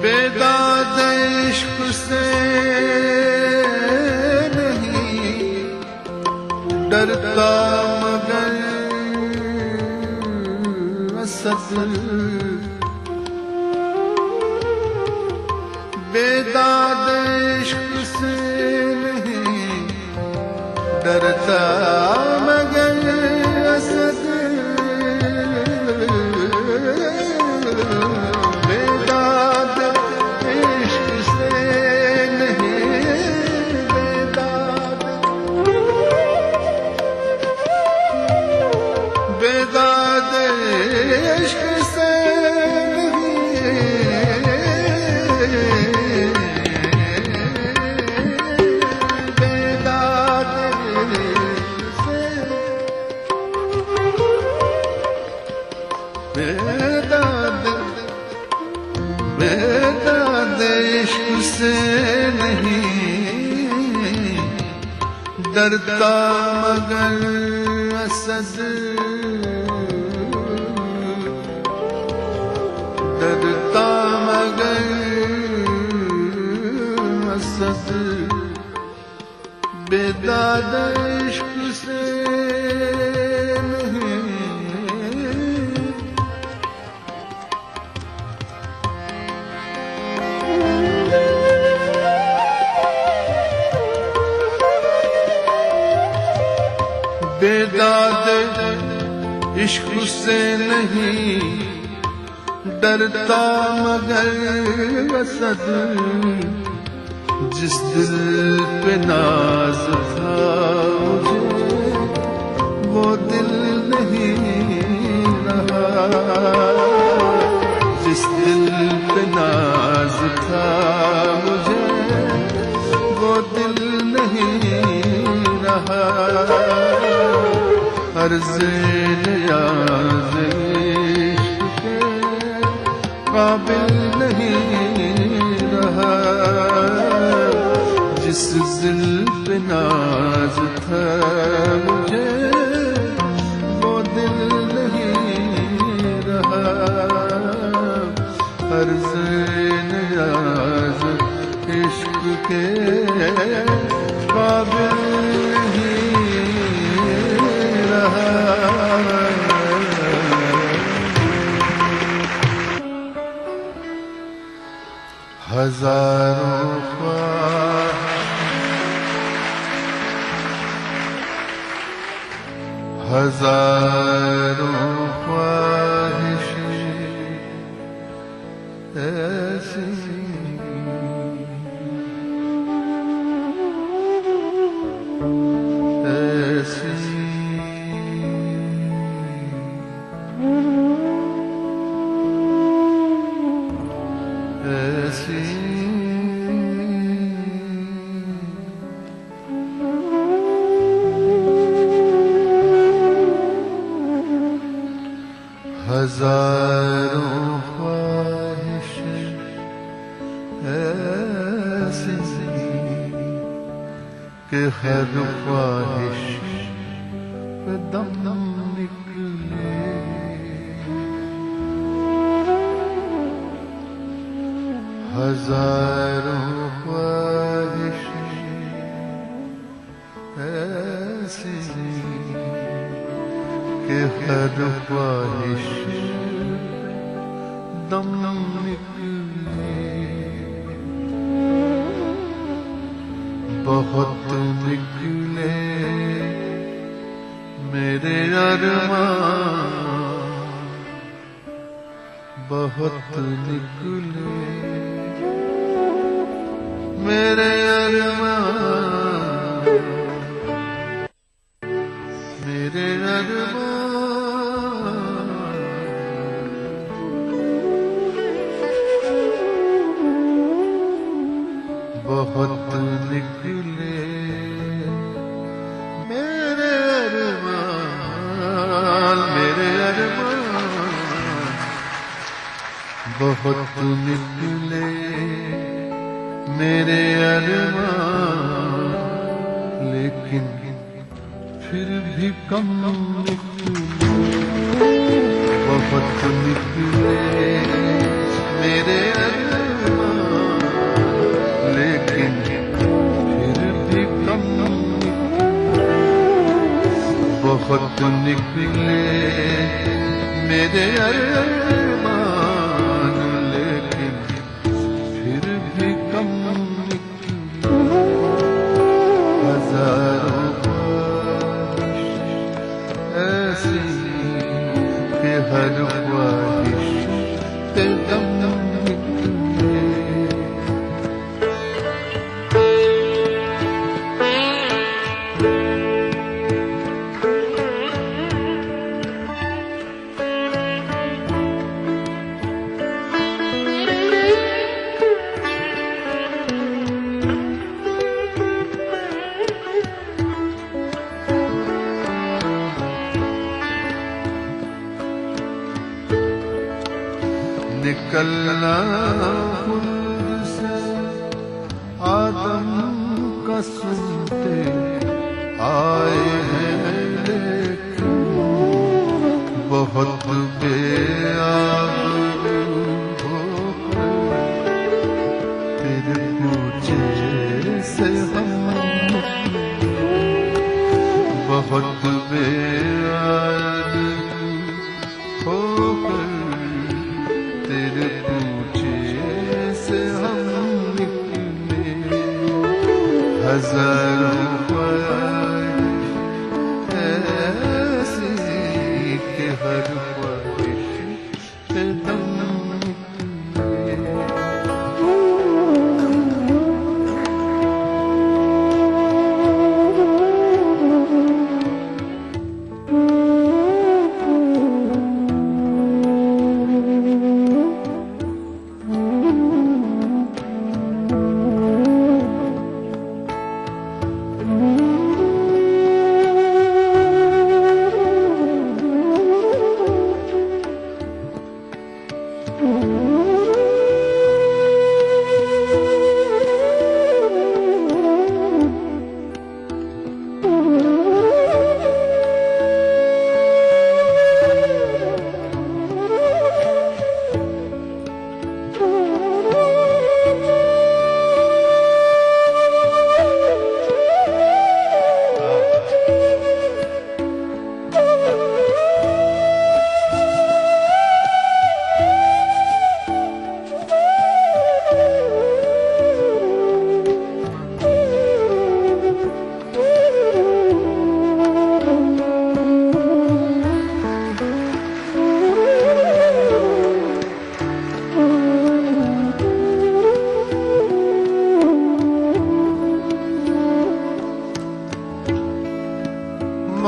बेदाद इश्क से नहीं डरता मगर असद, बेदाद इश्क से नहीं डरता मगर असद, बेदाद इश्क से नहीं, बेदाद इश्क से बेदाद इश्क से नहीं डरता मगर असद, डरता मगर असद, बेदाद इश्क से नहीं। बेदाद इश्क से नहीं डरता मगर असद, जिस दिल पे नाज था मुझे वो दिल नहीं रहा, जिस दिल पे नाज था मुझे वो दिल नहीं रहा, अर्ज़ नियाज़ इश्क़ के काबिल नहीं रहा, जिस दिल पे नाज था मुझे वो दिल नहीं रहा, अर्ज़ नियाज़ इश्क़ के काबिल नहीं रहा। हजारों हजारों ख्वाहिशें ऐसी हजारों ख्वाहिशें ऐसी कि हर ख्वाहिश पे दम निकले, हजारों ख्वाहिशें ऐसी कि हर ख्वाहिश दम निकले, बहुत निकले मेरे अरमान, बहुत निकले मेरे अरमान, मेरे अरमान, बहुत निकले मेरे अरमान, मेरे अरमान, बहुत निकले मेरे अरमान, लेकिन फिर भी कम निकले। बहुत निकले मेरे अरमान, लेकिन फिर भी कम निकले। बहुत निकले मेरे अरमान, लेकिन फिर भी कम निकले। हजारों ख्वाहिश ऐसी कि हर ख्वाहिश पे दम निकले। निकलना खुद से आदम का सुनते आए हैं, लेकिन बहुत बेआबरू होकर तेरे पूछे से हम निकले। बहुत बेआबरू होकर तेरे पूछे से हम निकले। हजारों ख्वाहिश ऐसी कि हर ख्वाहिश पे दम निकले।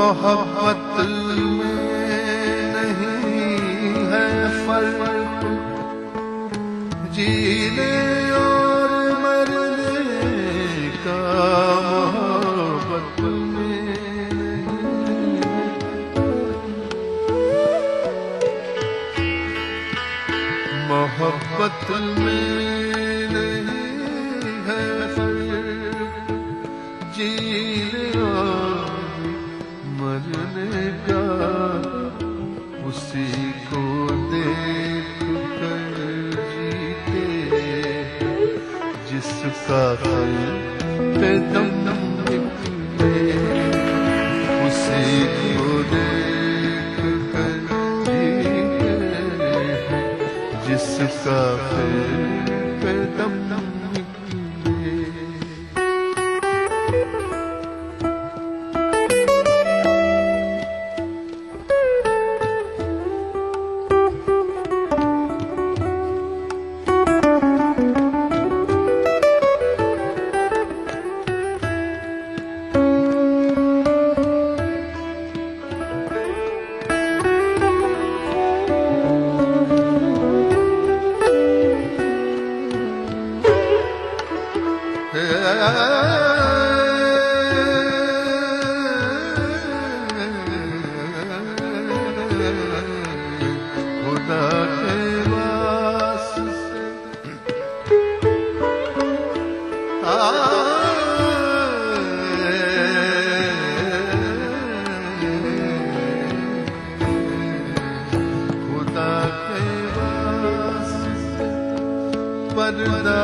मोहब्बत में नहीं है फर्क, जीने और मरने का। मोहब्बत में नहीं है, मोहब्बत में नहीं है फर्क, जीने और मरने का। उसी को देख कर जीते जिसका दिल पे दम निकले। उसी को देख कर जीते जिसका दिल पे दम निकले। पर्दा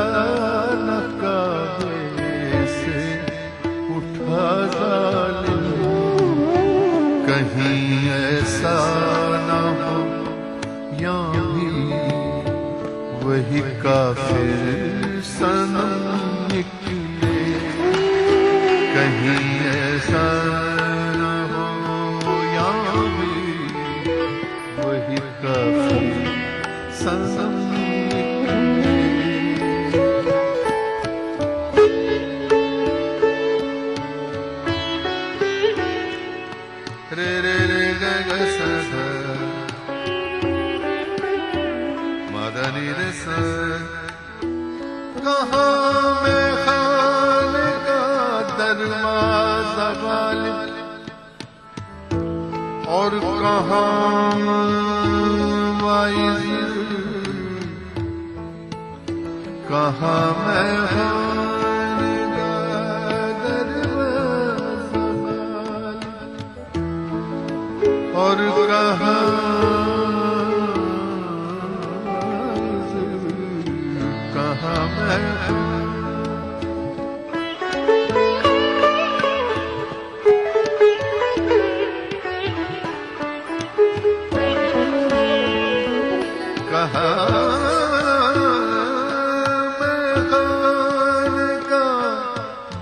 न काबे से उठा जालिम, कहीं ऐसा न हो यहाँ भी वही काफिर सनम निकले, कहीं ऐसा न हो यहाँ भी वही काफिर सनम निकले। रे रे रे ग ग स ध मदनी रे स, कहाँ मैं खाने का दरवाजा गालिब, और कहाँ वाइज़, कहाँ मैं खाने का दरवाजा गालिब, और कहाँ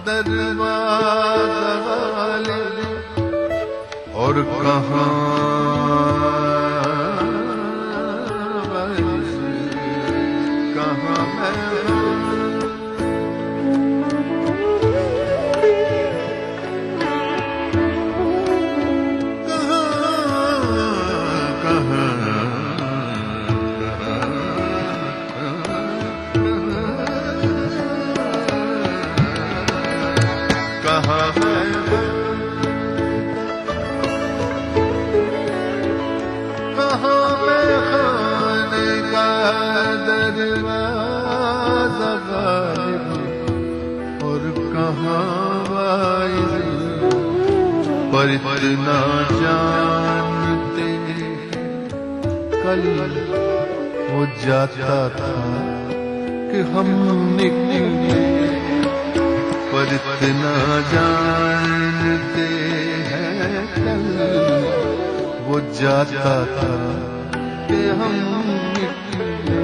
दरवाजा गालिब, और कहाँ कहाँ दरवाजा गालिब, और कहाँ वाइज़, पर इतना जानते कल वो जाता था कि हम निकले, पर इतना जानते हैं कल वो जाता था कि हम निकले।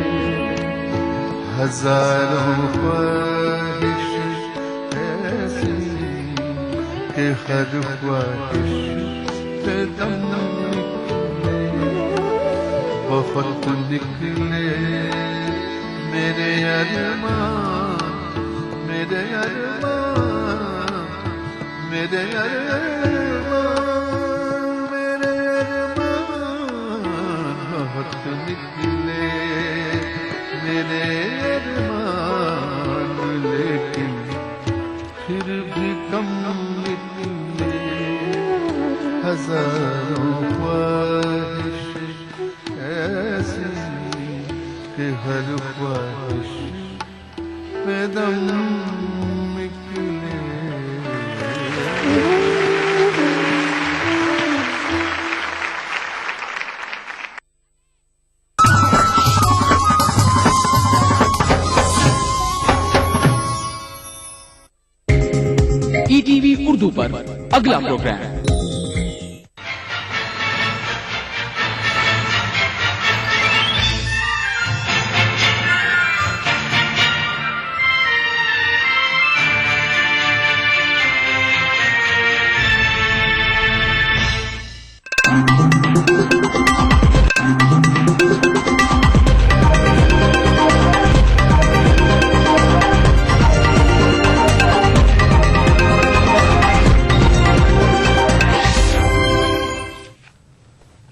हजारों ख्वाहिश ऐसी कि हर ख्वाहिश पे दम निकले, बहुत निकले मेरे अरमान, मेरे अरमान, मेरे अरमान, मेरे अरमान, बहुत निकले मेरे अरमान, लेकिन फिर भी कम निकले। हजारों ख्वाहिश ऐसी कि हर ख्वाहिश पे दम निकले। ईटीवी उर्दू पर अगला प्रोग्राम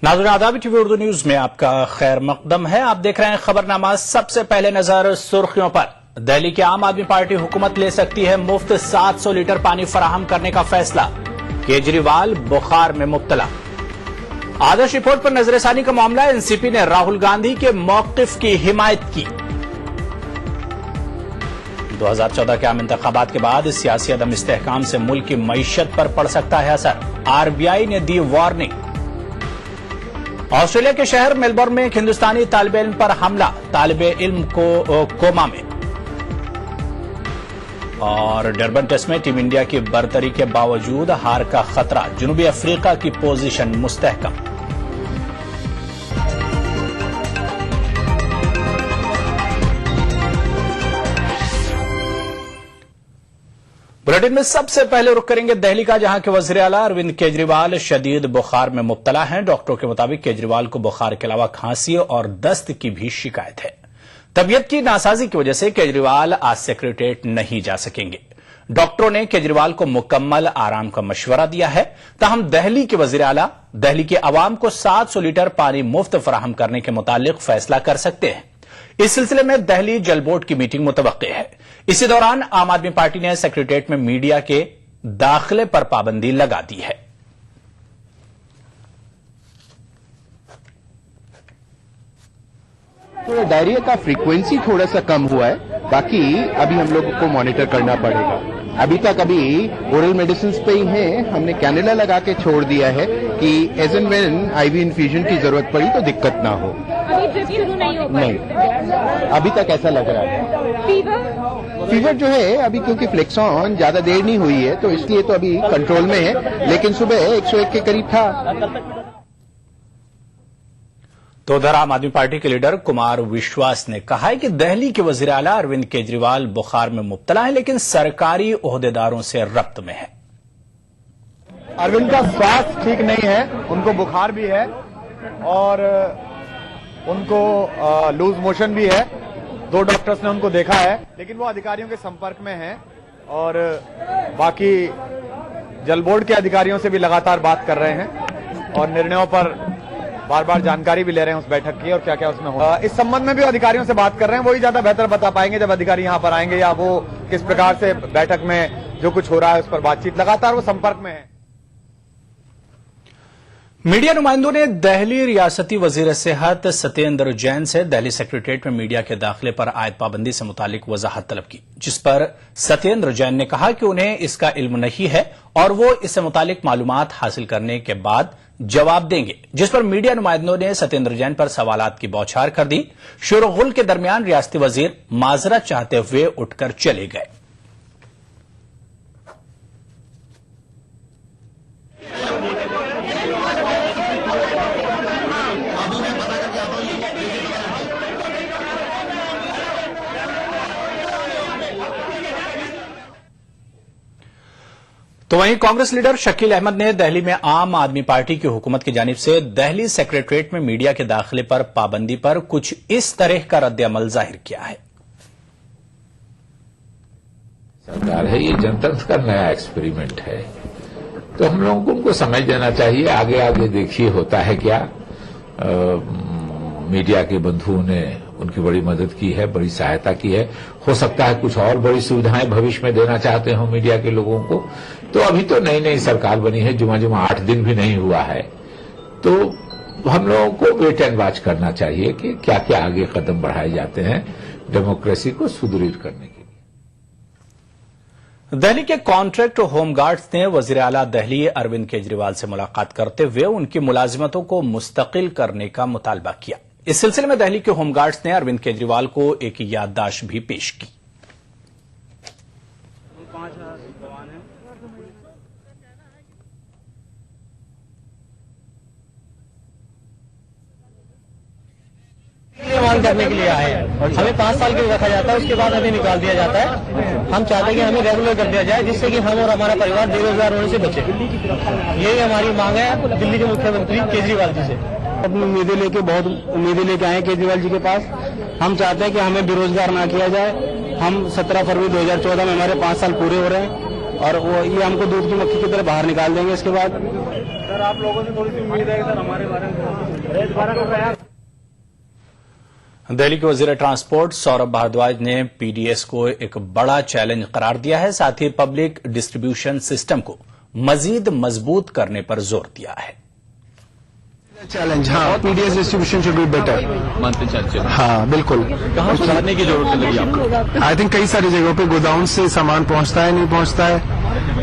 नाज़रीन आदाब, टीवी उर्दू न्यूज में आपका खैर मकदम है। आप देख रहे हैं खबरनामा। सबसे पहले नजर सुर्खियों पर। दिल्ली की आम आदमी पार्टी हुकूमत ले सकती है मुफ्त 700 लीटर पानी फराहम करने का फैसला। केजरीवाल बुखार में मुब्तला। आदर्श रिपोर्ट पर नजरसानी का मामला। एनसीपी ने राहुल गांधी के मौकिफ की हिमायत की। 2014 के आम इंतखाबात के बाद सियासी अदम इस्तेहकाम से मुल्क की मईशत पर पड़ सकता है असर। आरबीआई ने दी वार्निंग। ऑस्ट्रेलिया के शहर मेलबर्न में एक हिंदुस्तानी तालिब इल्म पर हमला। तालिब इल्म को कोमा में। और डरबन टेस्ट में टीम इंडिया की बरतरी के बावजूद हार का खतरा, जनूबी अफ्रीका की पोजीशन मुस्तहकम। बुलेटिन में सबसे पहले रुख करेंगे दिल्ली का, जहां के वजीर आला अरविंद केजरीवाल शदीद बुखार में मुब्तला हैं। डॉक्टरों के मुताबिक केजरीवाल को बुखार के अलावा खांसी और दस्त की भी शिकायत है। तबीयत की नासाजी की वजह से केजरीवाल आज सेक्रेटेरिएट नहीं जा सकेंगे। डॉक्टरों ने केजरीवाल को मुकम्मल आराम का मशवरा दिया है। ताहम दिल्ली के वजीर आला दिल्ली के अवाम को 700 लीटर पानी मुफ्त फराहम करने के मुतालिक फैसला कर सकते हैं। इस सिलसिले में दिल्ली जल बोर्ड की मीटिंग मुतवक्के है। इसी दौरान आम आदमी पार्टी ने सेक्रेटेरिएट में मीडिया के दाखिले पर पाबंदी लगा दी है। तो डायरिया का फ्रीक्वेंसी थोड़ा सा कम हुआ है, बाकी अभी हम लोगों को मॉनिटर करना पड़ेगा। अभी तक ओरल मेडिसिन पे ही है, हमने कैनुला लगा के छोड़ दिया है कि as and when IV infusion की जरूरत पड़ी तो दिक्कत ना हो। अभी ड्रिप शुरू नहीं हो पाई? नहीं, अभी तक ऐसा लग रहा है। फीवर जो है अभी, क्योंकि फ्लेक्सॉन ज्यादा देर नहीं हुई है तो इसलिए तो अभी कंट्रोल में है, लेकिन सुबह 101 के करीब था। तो उधर आम आदमी पार्टी के लीडर कुमार विश्वास ने कहा है कि दिल्ली के वजीर आला अरविंद केजरीवाल बुखार में मुब्तला है, लेकिन सरकारी ओहदेदारों से रब्त में है। अरविंद का स्वास्थ्य ठीक नहीं है, उनको बुखार भी है और उनको लूज मोशन भी है। 2 डॉक्टर्स ने उनको देखा है, लेकिन वो अधिकारियों के संपर्क में हैं और बाकी जल बोर्ड के अधिकारियों से भी लगातार बात कर रहे हैं और निर्णयों पर बार बार जानकारी भी ले रहे हैं उस बैठक की और क्या क्या उसमें होगा। इस संबंध में भी अधिकारियों से बात कर रहे हैं, वही ज्यादा बेहतर बता पाएंगे जब अधिकारी यहां पर आएंगे, या वो किस प्रकार से बैठक में जो कुछ हो रहा है उस पर बातचीत, लगातार वो संपर्क में है। मीडिया नुमाइंदों ने दिल्ली रियासती वजीर सेहत सत्येंद्र जैन से दिल्ली सेक्रेटेरिएट में मीडिया के दाखिले पर आयद पाबंदी से मुतालिक वजाहत तलब की, जिस पर सत्येंद्र जैन ने कहा कि उन्हें इसका इल्म नहीं है और वो इससे मुतालिक मालूमात हासिल करने के बाद जवाब देंगे, जिस पर मीडिया नुमाइंदों ने सत्येंद्र जैन पर सवालात की बौछार कर दी। शोरगुल के दरमियान रियासती वजीर माजरत चाहते हुए उठकर चले गए। तो वहीं कांग्रेस लीडर शकील अहमद ने दिल्ली में आम आदमी पार्टी की हुकूमत की जानिब से दिल्ली सेक्रेटेरिएट में मीडिया के दाखिले पर पाबंदी पर कुछ इस तरह का रद्द-ए-अमल जाहिर किया है। सरकार है, ये जनतंत्र का नया एक्सपेरिमेंट है, तो हम लोगों को उनको समझ देना चाहिए। आगे आगे देखिए होता है क्या। मीडिया के बंधुओं ने उनकी बड़ी मदद की है, बड़ी सहायता की है। हो सकता है कुछ और बड़ी सुविधाएं भविष्य में देना चाहते हो मीडिया के लोगों को। तो अभी तो नई नई सरकार बनी है, जुमा 8 दिन भी नहीं हुआ है, तो हम लोगों को वेट एंड वॉच करना चाहिए कि क्या क्या आगे कदम बढ़ाए जाते हैं डेमोक्रेसी को सुदृढ़ करने के लिए। दिल्ली के कॉन्ट्रैक्ट होमगार्ड्स ने वजीर आला दिल्ली अरविंद केजरीवाल से मुलाकात करते हुए उनकी मुलाजिमतों को मुस्तकिल करने का मुतालबा किया। इस सिलसिले में दिल्ली के होमगार्ड्स ने अरविंद केजरीवाल को एक याददाश्त भी पेश की। मांग करने के लिए आए हैं। हमें 5 साल के लिए रखा जाता है, उसके बाद हमें निकाल दिया जाता है। हम चाहते हैं कि हमें रेगुलर कर दिया जाए, जिससे कि हम और हमारा परिवार बेरोजगार होने से बचे। यही हमारी मांग है दिल्ली के मुख्यमंत्री केजरीवाल जी से। अपनी उम्मीदें लेके बहुत उम्मीदें लेके आए केजरीवाल जी के पास। हम चाहते हैं कि हमें बेरोजगार ना किया जाए। हम 17 फरवरी 2014 में हमारे 5 साल पूरे हो रहे हैं और वो ये हमको दूध की मक्खी की तरह बाहर निकाल देंगे। इसके बाद सर आप लोगों से थोड़ी सी उम्मीद है सर हमारे बारे में। दिल्ली के वजीर ट्रांसपोर्ट सौरभ भारद्वाज ने पीडीएस को एक बड़ा चैलेंज करार दिया है। साथ ही पब्लिक डिस्ट्रीब्यूशन सिस्टम को मजीद मजबूत करने पर जोर दिया है। चैलेंज, हाँ, PDS distribution should be better. हाँ बिल्कुल। कहाँ सुधारने की जरूरत लगी आपको? आई थिंक कई सारी जगहों पे गोदाउन से सामान पहुंचता है नहीं पहुंचता है,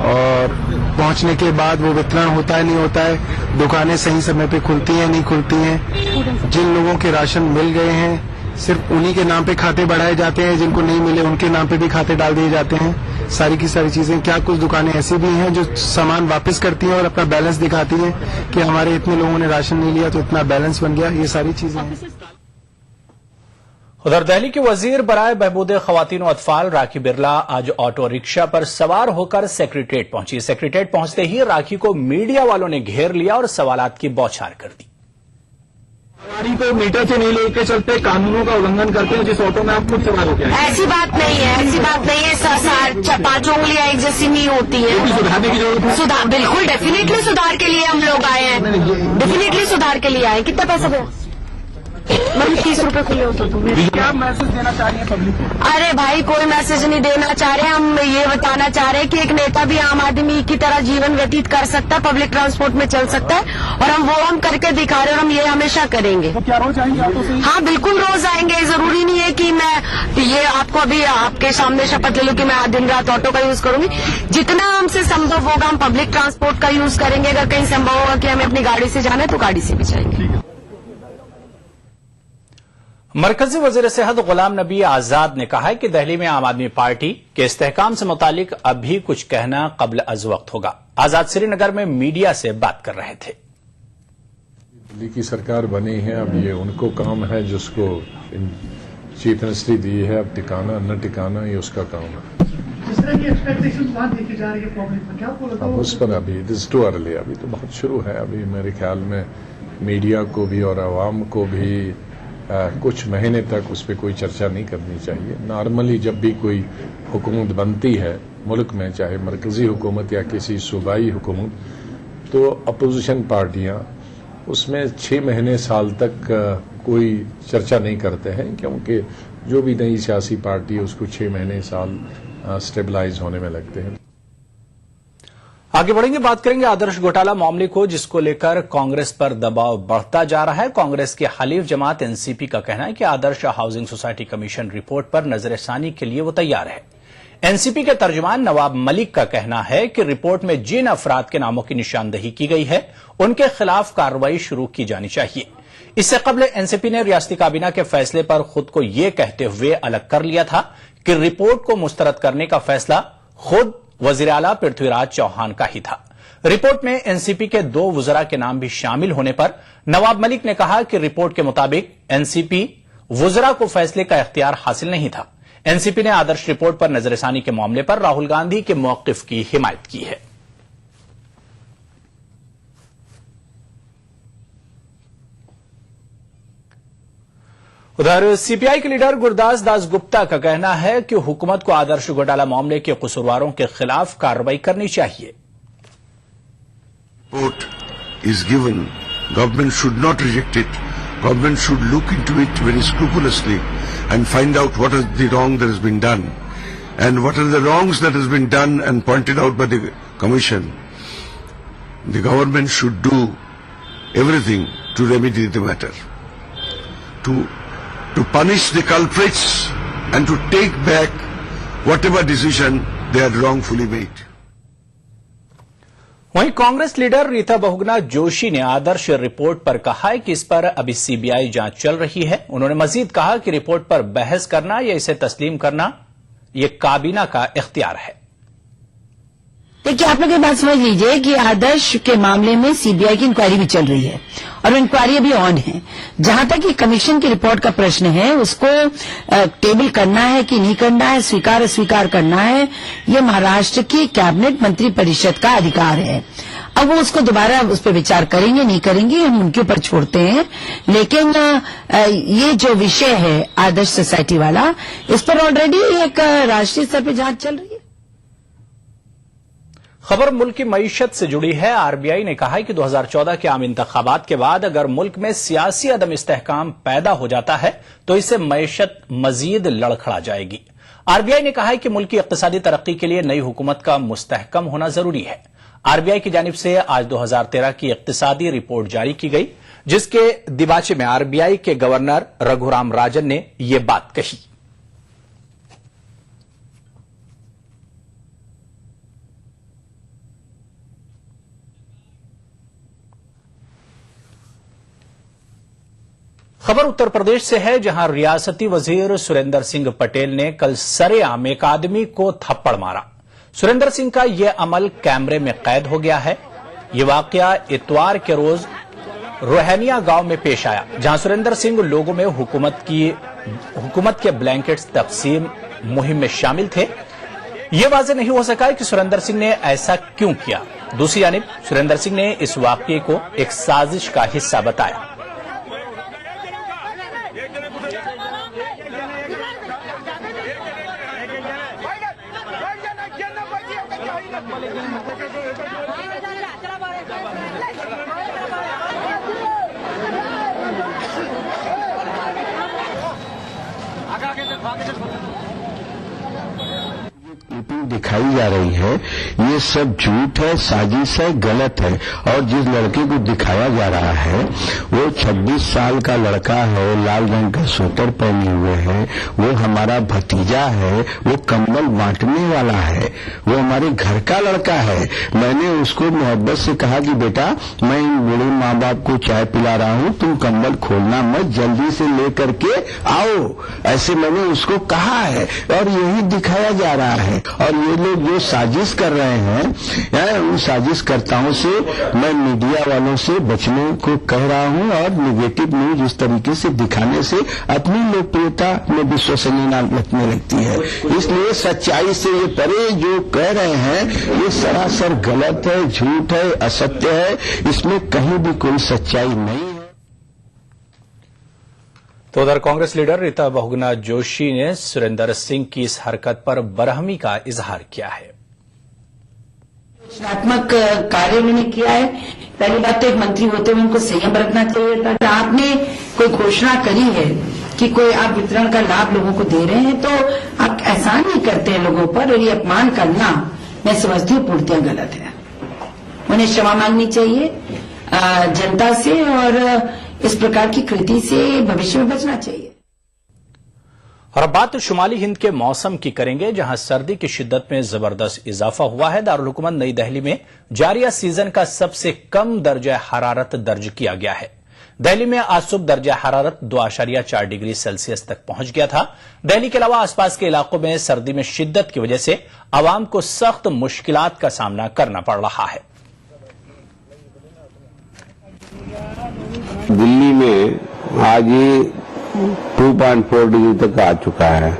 और पहुंचने के बाद वो वितरण होता है नहीं होता है, दुकानें सही समय पे खुलती हैं नहीं खुलती हैं, जिन लोगों के राशन मिल गए हैं सिर्फ उन्हीं के नाम पे खाते बढ़ाए जाते हैं, जिनको नहीं मिले उनके नाम पे भी खाते डाल दिए जाते हैं। सारी की सारी चीजें। क्या कुछ दुकानें ऐसी भी हैं जो सामान वापस करती हैं और अपना बैलेंस दिखाती हैं कि हमारे इतने लोगों ने राशन नहीं लिया तो इतना बैलेंस बन गया, ये सारी चीजें हैं। उधर दिल्ली के वजीर बराए बहबूद खवातीन और अतफाल राखी बिरला आज ऑटो रिक्शा पर सवार होकर सेक्रेटेरिएट पहुंची। सेक्रेटेरिएट पहुंचते ही राखी को मीडिया वालों ने घेर लिया और सवालात की बौछार कर दी। गाड़ी को मीटर से नहीं लेके चलते, कानूनों का उल्लंघन करते हैं जिस ऑटो में आप खुद सवार होते हैं। ऐसी बात नहीं है, ऐसी बात नहीं है। 5 उंगलियां एक जैसी नहीं होती है। सुधारने की जरूरत है। सुधार बिल्कुल डेफिनेटली सुधार के लिए हम लोग आए हैं, डेफिनेटली सुधार के लिए आए। कितना पैसा गया? मतलब 30 रुपए खुले होते तो क्या मैसेज देना चाह रही है पब्लिक को? अरे भाई कोई मैसेज नहीं देना चाह रहे, हम ये बताना चाह रहे हैं कि एक नेता भी आम आदमी की तरह जीवन व्यतीत कर सकता है, पब्लिक ट्रांसपोर्ट में चल सकता है, और हम करके दिखा रहे हैं और हम ये हमेशा करेंगे। तो क्या रोज आएंगे ऑटो से? हाँ बिल्कुल रोज आएंगे। जरूरी नहीं है कि मैं ये आपको अभी आपके सामने शपथ ले लूं कि मैं दिन रात ऑटो का यूज करूंगी। जितना हमसे संभव होगा हम पब्लिक ट्रांसपोर्ट का यूज करेंगे। अगर कहीं संभव होगा कि हमें अपनी गाड़ी से जाना है तो गाड़ी से भी जाएंगे। मरकजी वजीर सेहत गुलाम नबी आजाद ने कहा है कि दिल्ली में आम आदमी पार्टी के इस्तेहकाम से मुतालिक अभी कुछ कहना कब्ल अज वक्त होगा। आजाद श्रीनगर में मीडिया से बात कर रहे थे। दिल्ली की सरकार बनी है, अब ये उनको काम है जिसको चीफ मिनिस्ट्री दी है, अब टिकाना न टिकाना ये उसका काम है। जिस तरह की एक्सपेक्टेशंस बात देखी जा रही है पब्लिक में, क्या आपको लगता है? अब उस पर अभी इट इज टू अर्ली, अभी तो बहुत शुरू है। अभी मेरे ख्याल में मीडिया को भी और आवाम को भी कुछ महीने तक उस पर कोई चर्चा नहीं करनी चाहिए। नॉर्मली जब भी कोई हुकूमत बनती है मुल्क में, चाहे मरकजी हुकूमत या किसी सूबाई हुकूमत, तो अपोजिशन पार्टियां उसमें 6 महीने साल तक कोई चर्चा नहीं करते हैं, क्योंकि जो भी नई सियासी पार्टी है उसको 6 महीने साल स्टेबलाइज होने में लगते हैं। आगे बढ़ेंगे, बात करेंगे आदर्श घोटाला मामले को, जिसको लेकर कांग्रेस पर दबाव बढ़ता जा रहा है। कांग्रेस की हलीफ जमात एनसीपी का कहना है कि आदर्श हाउसिंग सोसाइटी कमीशन रिपोर्ट पर नजरसानी के लिए वो तैयार है। एनसीपी के तर्जुमान नवाब मलिक का कहना है कि रिपोर्ट में जिन अफराद के नामों की निशानदही की गई है उनके खिलाफ कार्रवाई शुरू की जानी चाहिए। इससे कबल एनसीपी ने रियासती काबीना के फैसले पर खुद को यह कहते हुए अलग कर लिया था कि रिपोर्ट को मुस्तरद करने का फैसला खुद वजीर आला पृथ्वीराज चौहान का ही था। रिपोर्ट में एनसीपी के 2 वुज़रा के नाम भी शामिल होने पर नवाब मलिक ने कहा कि रिपोर्ट के मुताबिक एनसीपी वुज़रा को फैसले का इख्तियार हासिल नहीं था। एनसीपी ने आदर्श रिपोर्ट पर नजरसानी के मामले पर राहुल गांधी के मौकिफ की हिमायत की है। उधर सीपीआई के लीडर गुरदास दास गुप्ता का कहना है कि हुकूमत को आदर्श घोटाला मामले के कसूरवारों के खिलाफ कार्रवाई करनी चाहिए। Report is given, government should not reject it. Government should look into it very scrupulously and find out what is the wrong that has been done and what are the wrongs that has been done and pointed out by the commission. The government should do everything to remedy the matter, to punish the culprits and to take back whatever decision they had wrongfully made. वहीं Congress leader Rita Bahuguna Joshi ने आदर्श report पर कहा है कि इस पर अभी CBI जांच चल रही है। उन्होंने मजीद कहा कि रिपोर्ट पर बहस करना या इसे तस्लीम करना यह काबीना का इख्तियार है। देखिए, आप लोग ये बात समझ लीजिए कि आदर्श के मामले में सीबीआई की इंक्वायरी भी चल रही है और इंक्वायरी अभी ऑन है। जहां तक ये कमीशन की रिपोर्ट का प्रश्न है, उसको टेबल करना है कि नहीं करना है, स्वीकार अस्वीकार करना है, ये महाराष्ट्र की कैबिनेट मंत्री परिषद का अधिकार है। अब वो उसको दोबारा उस पर विचार करेंगे नहीं करेंगे, हम उनके ऊपर छोड़ते हैं। लेकिन ये जो विषय है आदर्श सोसाइटी वाला, इस पर ऑलरेडी एक राष्ट्रीय स्तर पर जांच चल रही है। खबर मुल्क की मईशत से जुड़ी है। आरबीआई ने कहा है कि 2014 के आम इंतखाबात के बाद अगर मुल्क में सियासी अदम इस्तेहकाम पैदा हो जाता है तो इससे मईशत मजीद लड़खड़ा जाएगी। आरबीआई ने कहा है कि मुल्क की इक्तिसादी तरक्की के लिए नई हुकूमत का मुस्तहकम होना जरूरी है। आरबीआई की जानिब से आज 2013 की इक्तिसादी रिपोर्ट जारी की गई, जिसके दिबाचे में आरबीआई के गवर्नर रघुराम राजन ने यह बात कही। खबर उत्तर प्रदेश से है, जहां रियासती वजीर सुरेंद्र सिंह पटेल ने कल सरेआम एक आदमी को थप्पड़ मारा। सुरेंद्र सिंह का यह अमल कैमरे में कैद हो गया है। ये वाकया इतवार के रोज रोहनिया गांव में पेश आया, जहां सुरेंद्र सिंह लोगों में हुकूमत के ब्लैंकेट्स तकसीम मुहिम में शामिल थे। यह वाज़ेह नहीं हो सका कि सुरेंद्र सिंह ने ऐसा क्यों किया। दूसरी जानिब सुरेंद्र सिंह ने इस वाकये को एक साजिश का हिस्सा बताया। दिखाई जा रही है, ये सब झूठ है, साजिश है, गलत है। और जिस लड़के को दिखाया जा रहा है वो 26 साल का लड़का है, लाल रंग का स्वेटर पहने हुए है, वो हमारा भतीजा है, वो कंबल बांटने वाला है, वो हमारे घर का लड़का है। मैंने उसको मोहब्बत से कहा कि बेटा मैं इन बूढ़े माँ बाप को चाय पिला रहा हूँ, तुम कंबल खोलना मत, जल्दी से लेकर के आओ, ऐसे मैंने उसको कहा है। और यही दिखाया जा रहा है। और ये लोग जो साजिश कर रहे हैं, उन साजिशकर्ताओं से मैं मीडिया वालों से बचने को कह रहा हूं। और निगेटिव न्यूज इस तरीके से दिखाने से अपनी लोकप्रियता में विश्वसनीयता लगने लगती है। इसलिए सच्चाई से ये परे जो कह रहे हैं ये सरासर गलत है, झूठ है, असत्य है, इसमें कहीं भी कोई सच्चाई नहीं है। तो उधर कांग्रेस लीडर रीता बहुगुणा जोशी ने सुरेंद्र सिंह की इस हरकत पर बरहमी का इजहार किया है। रचनात्मक कार्य मैंने किया है। पहली बात तो एक मंत्री होते हुए उनको संयम रखना चाहिए था। आपने कोई घोषणा करी है कि कोई आप वितरण का लाभ लोगों को दे रहे हैं, तो आप एहसान नहीं करते हैं लोगों पर, और ये अपमान करना मैं समझती हूँ पूर्णतः गलत है। उन्हें क्षमा मांगनी चाहिए जनता से, और इस प्रकार की कृति से भविष्य में बचना चाहिए। और अब बात शुमाली हिंद के मौसम की करेंगे, जहां सर्दी की शिद्दत में जबरदस्त इजाफा हुआ है। दारुल हुकूमत नई दिल्ली में जारिया सीजन का सबसे कम दर्जा हरारत दर्ज किया गया है। दिल्ली में आज सुबह दर्जा हरारत 2.4 डिग्री सेल्सियस तक पहुंच गया था। दिल्ली के अलावा आसपास के इलाकों में सर्दी में शिद्दत की वजह से आवाम को सख्त मुश्किलात का सामना करना पड़ रहा है। दिल्ली में आज ये 2.4 डिग्री तक आ चुका है।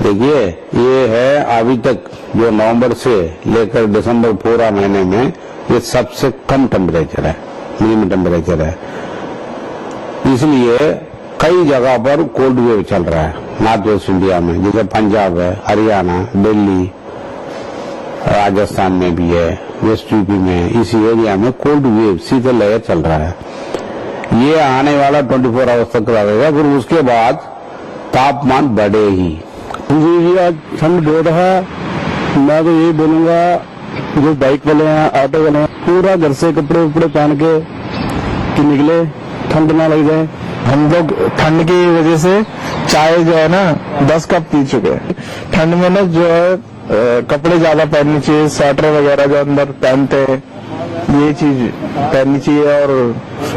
देखिए, ये है अभी तक जो नवंबर से लेकर दिसंबर पूरा महीने में ये सबसे कम टेम्परेचर है, मिनिमम टेम्परेचर है। इसलिए कई जगह पर कोल्ड वेव चल रहा है नॉर्थ वेस्ट इंडिया में, जैसे पंजाब है, हरियाणा, दिल्ली, राजस्थान में भी है, वेस्ट यूपी में, इसी एरिया में कोल्ड वेव शीतल लहर चल रहा है। ये आने वाला 24 आवर्स तक रहेगा, फिर उसके बाद तापमान बढ़े ही। जी आज ठंड बहुत है। मैं तो यही बोलूंगा जो बाइक वाले हैं, ऑटो वाले हैं, पूरा घर से कपड़े उपड़े पहन के कि निकले, ठंड ना लग जाए। हम लोग ठंड की वजह से चाय जो है ना 10 कप पी चुके हैं। ठंड में ना जो है कपड़े ज्यादा पहनने चाहिए, स्वेटर वगैरह जो अंदर पहनते हैं ये चीज पहननी चाहिए, और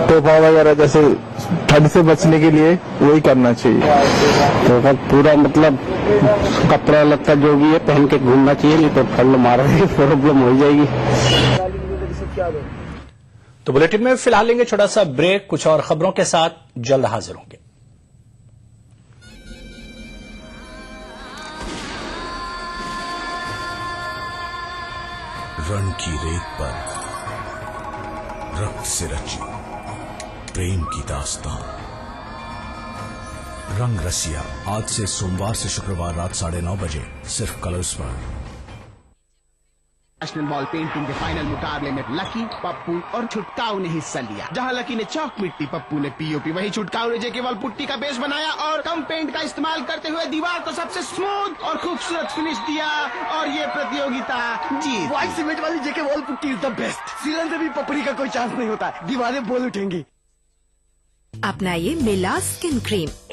टोपा वगैरह जैसे ठंड से बचने के लिए वही करना चाहिए। तो पूरा मतलब कपड़ा लत्ता जो भी है पहन के घूमना चाहिए, नहीं तो ठंड मारेगी, प्रॉब्लम हो जाएगी। तो बुलेटिन में फिलहाल लेंगे छोटा सा ब्रेक, कुछ और खबरों के साथ जल्द हाजिर होंगे। रण की रेत पर रक्त से रची प्रेम की दास्तान। रंग रसिया आज से सोमवार से शुक्रवार रात 9:30 बजे सिर्फ कलर्स पर। नेशनल बॉल पेंटिंग के फाइनल मुकाबले में लकी, पप्पू और छुटकाऊ ने हिस्सा लिया। जहां लकी ने चौक मिट्टी, पप्पू ने पीओपी, वहीं छुटकाऊ ने केवल पुट्टी का बेस बनाया और कम पेंट का इस्तेमाल करते हुए दीवार को सबसे स्मूथ और खूबसूरत फिनिश दिया और ये प्रतियोगिता जीत। व्हाइट सीमेंट वाली JK wall putty is the best. सीलन से भी पपड़ी का कोई चांस नहीं होता, दीवारें बोल उठेंगी। अपनाइए मिला स्किन क्रीम।